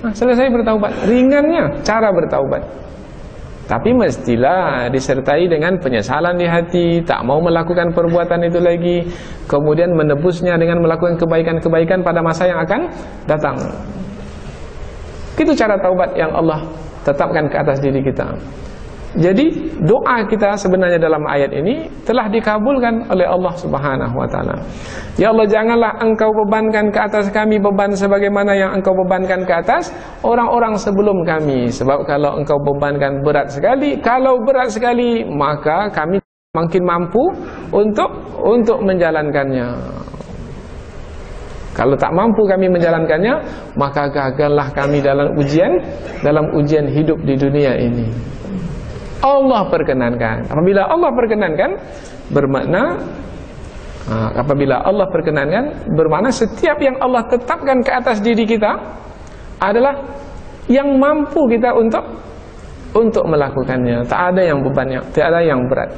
Nah, selesai bertaubat. Ringannya cara bertaubat. Tapi mestilah disertai dengan penyesalan di hati, tak mau melakukan perbuatan itu lagi, kemudian menebusnya dengan melakukan kebaikan-kebaikan pada masa yang akan datang. Itu cara taubat yang Allah tetapkan ke atas diri kita. Jadi doa kita sebenarnya dalam ayat ini telah dikabulkan oleh Allah Subhanahu wa taala. Ya Allah, janganlah Engkau bebankan ke atas kami beban sebagaimana yang Engkau bebankan ke atas orang-orang sebelum kami. Sebab kalau Engkau bebankan berat sekali, maka kami makin mampu untuk menjalankannya. Kalau tak mampu kami menjalankannya, maka gagallah kami dalam ujian hidup di dunia ini. Allah perkenankan. Apabila Allah perkenankan, bermakna setiap yang Allah tetapkan ke atas diri kita adalah yang mampu kita untuk melakukannya. Tak ada yang bebannya, tak ada yang berat.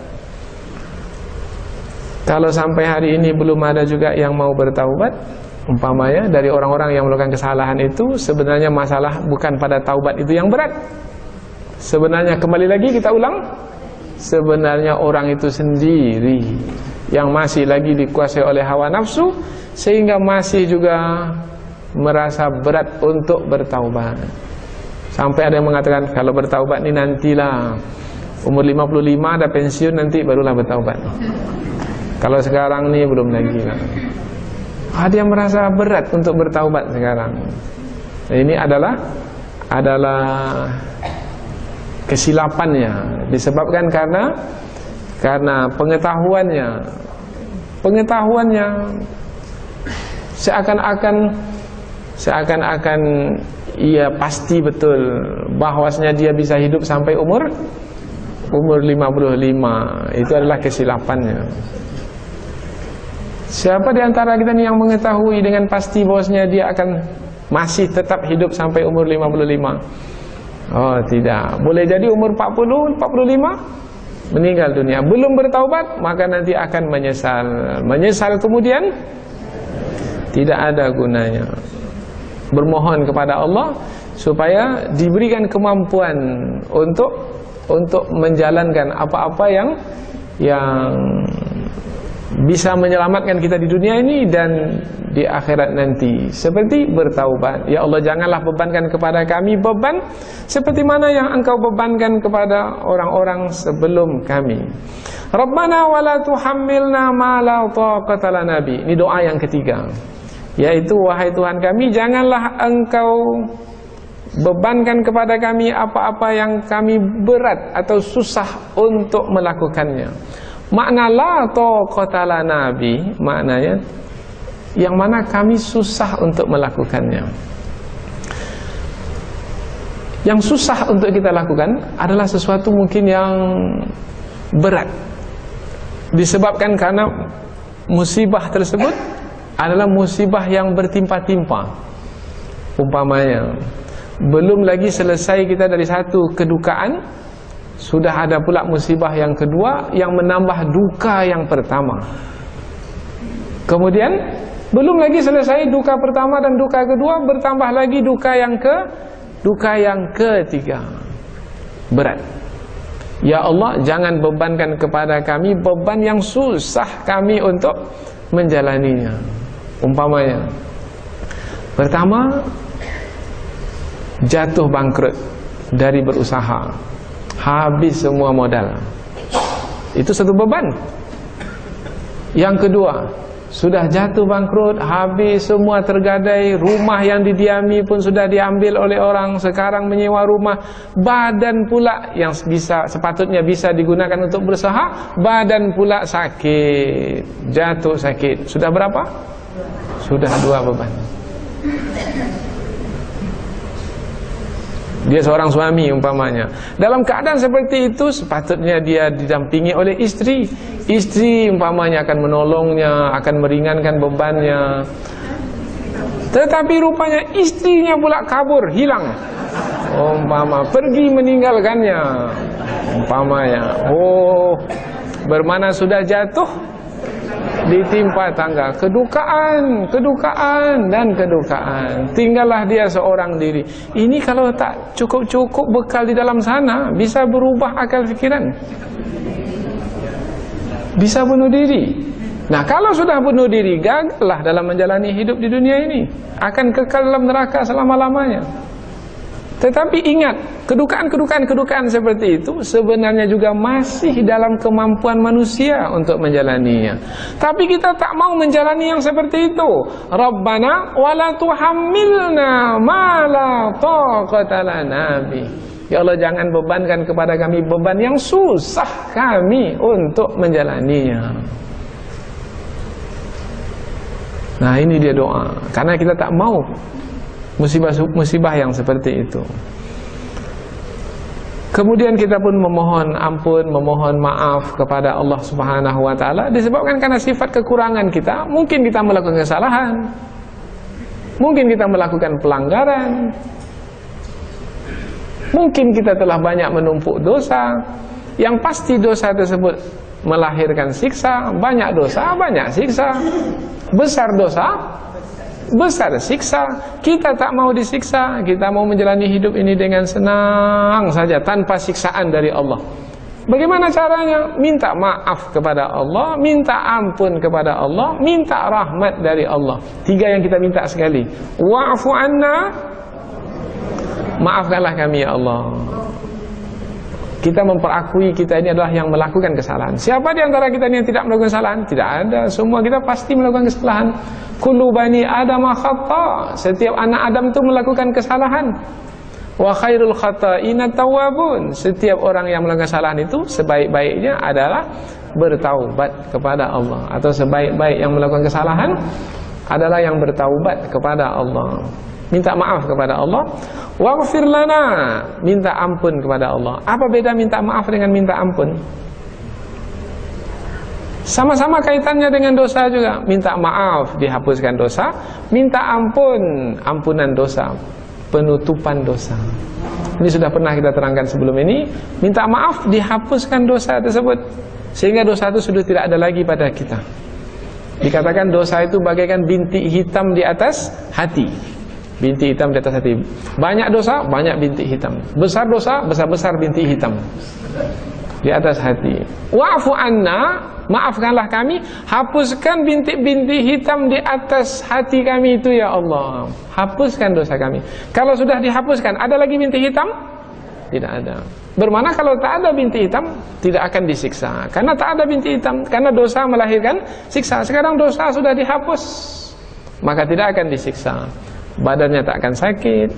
Kalau sampai hari ini belum ada juga yang mau bertaubat, umpamanya dari orang-orang yang melakukan kesalahan itu, sebenarnya masalah bukan pada taubat itu yang berat. Sebenarnya, kembali lagi kita ulang, sebenarnya orang itu sendiri yang masih lagi dikuasai oleh hawa nafsu, sehingga masih juga merasa berat untuk bertaubat. Sampai ada yang mengatakan, kalau bertaubat ini nantilah umur 55 ada pensiun, nanti barulah bertaubat. Kalau sekarang nih belum lagi lah. Ada yang merasa berat untuk bertaubat sekarang. Nah, ini adalah kesilapannya, disebabkan karena pengetahuannya seakan-akan ia pasti betul bahwasanya dia bisa hidup sampai umur 55. Itu adalah kesilapannya. Siapa di antara kita nih yang mengetahui dengan pasti bahwasanya dia akan masih tetap hidup sampai umur 55? Oh, tidak. Boleh jadi umur 40, 45 meninggal dunia, belum bertaubat, maka nanti akan menyesal. Menyesal kemudian tidak ada gunanya. Bermohon kepada Allah supaya diberikan kemampuan untuk menjalankan apa-apa yang bisa menyelamatkan kita di dunia ini dan di akhirat nanti, seperti bertaubat. Ya Allah, janganlah bebankan kepada kami beban seperti mana yang Engkau bebankan kepada orang-orang sebelum kami. Rabbana wala tuhammilna ma la taqata lana bi. Ini doa yang ketiga, yaitu wahai Tuhan kami, janganlah Engkau bebankan kepada kami apa-apa yang kami berat atau susah untuk melakukannya. Makna la taqata lana bi, maknanya yang mana kami susah untuk melakukannya. Yang susah untuk kita lakukan adalah sesuatu mungkin yang berat, disebabkan karena musibah tersebut adalah musibah yang bertimpa-timpa. Umpamanya, belum lagi selesai kita dari satu kedukaan, sudah ada pula musibah yang kedua yang menambah duka yang pertama. Kemudian belum lagi selesai duka pertama dan duka kedua, bertambah lagi duka yang ketiga. Berat. Ya Allah, jangan bebankan kepada kami beban yang susah kami untuk menjalaninya. Umpamanya, pertama, jatuh bangkrut dari berusaha, habis semua modal. Itu satu beban. Yang kedua, sudah jatuh bangkrut, habis semua tergadai, rumah yang didiami pun sudah diambil oleh orang, sekarang menyewa rumah, badan pula yang sepatutnya bisa digunakan untuk berusaha, badan pula sakit, jatuh sakit. Sudah berapa? Sudah 2 beban. Dia seorang suami umpamanya, dalam keadaan seperti itu sepatutnya dia didampingi oleh istri. Istri umpamanya akan menolongnya, akan meringankan bebannya. Tetapi rupanya istrinya pula kabur, hilang, umpama pergi meninggalkannya umpamanya. Oh, bermana sudah jatuh ditimpa tangga, kedukaan, kedukaan dan kedukaan. Tinggallah dia seorang diri. Ini kalau tak cukup-cukup bekal di dalam sana, bisa berubah akal fikiran, bisa bunuh diri. Nah, kalau sudah bunuh diri, gagallah dalam menjalani hidup di dunia ini, akan kekal dalam neraka selama-lamanya. Tetapi ingat, kedukaan seperti itu sebenarnya juga masih dalam kemampuan manusia untuk menjalaninya. Tapi kita tak mau menjalani yang seperti itu. Rabbana wala tuhammilna ma la taqata lana bi. Ya Allah, jangan bebankan kepada kami beban yang susah kami untuk menjalaninya. Nah, ini dia doa. Karena kita tak mau musibah yang seperti itu. Kemudian kita pun memohon ampun, memohon maaf kepada Allah Subhanahu wa taala disebabkan karena sifat kekurangan kita. Mungkin kita melakukan kesalahan, mungkin kita melakukan pelanggaran, mungkin kita telah banyak menumpuk dosa. Yang pasti dosa tersebut melahirkan siksa. Banyak dosa, banyak siksa. Besar dosa, besar siksa. Kita tak mau disiksa, kita mau menjalani hidup ini dengan senang saja tanpa siksaan dari Allah. Bagaimana caranya? Minta maaf kepada Allah, minta ampun kepada Allah, minta rahmat dari Allah. 3 yang kita minta sekali. Wa'fu anna, maafkanlah kami ya Allah. Kita memperakui kita ini adalah yang melakukan kesalahan. Siapa di antara kita ini yang tidak melakukan kesalahan? Tidak ada. Semua kita pasti melakukan kesalahan. Kullu bani Adam khata'. Setiap anak Adam itu melakukan kesalahan. Wa khairul khata'ina tawwabun. Setiap orang yang melakukan kesalahan itu sebaik-baiknya adalah bertaubat kepada Allah. Atau sebaik-baik yang melakukan kesalahan adalah yang bertaubat kepada Allah. Minta maaf kepada Allah. Waghfir lana, minta ampun kepada Allah. Apa beda minta maaf dengan minta ampun? Sama-sama kaitannya dengan dosa juga. Minta maaf dihapuskan dosa, minta ampun, ampunan dosa, penutupan dosa. Ini sudah pernah kita terangkan sebelum ini. Minta maaf dihapuskan dosa tersebut, sehingga dosa itu sudah tidak ada lagi pada kita. Dikatakan dosa itu bagaikan bintik hitam di atas hati. Bintik hitam di atas hati. Banyak dosa, banyak bintik hitam. Besar dosa, besar-besar bintik hitam di atas hati. Wa'fu anna, maafkanlah kami, hapuskan bintik-bintik hitam di atas hati kami itu ya Allah. Hapuskan dosa kami. Kalau sudah dihapuskan, ada lagi bintik hitam? Tidak ada. Bermana kalau tak ada bintik hitam, tidak akan disiksa. Karena tak ada bintik hitam, karena dosa melahirkan siksa. Sekarang dosa sudah dihapus, maka tidak akan disiksa. Badannya tak akan sakit,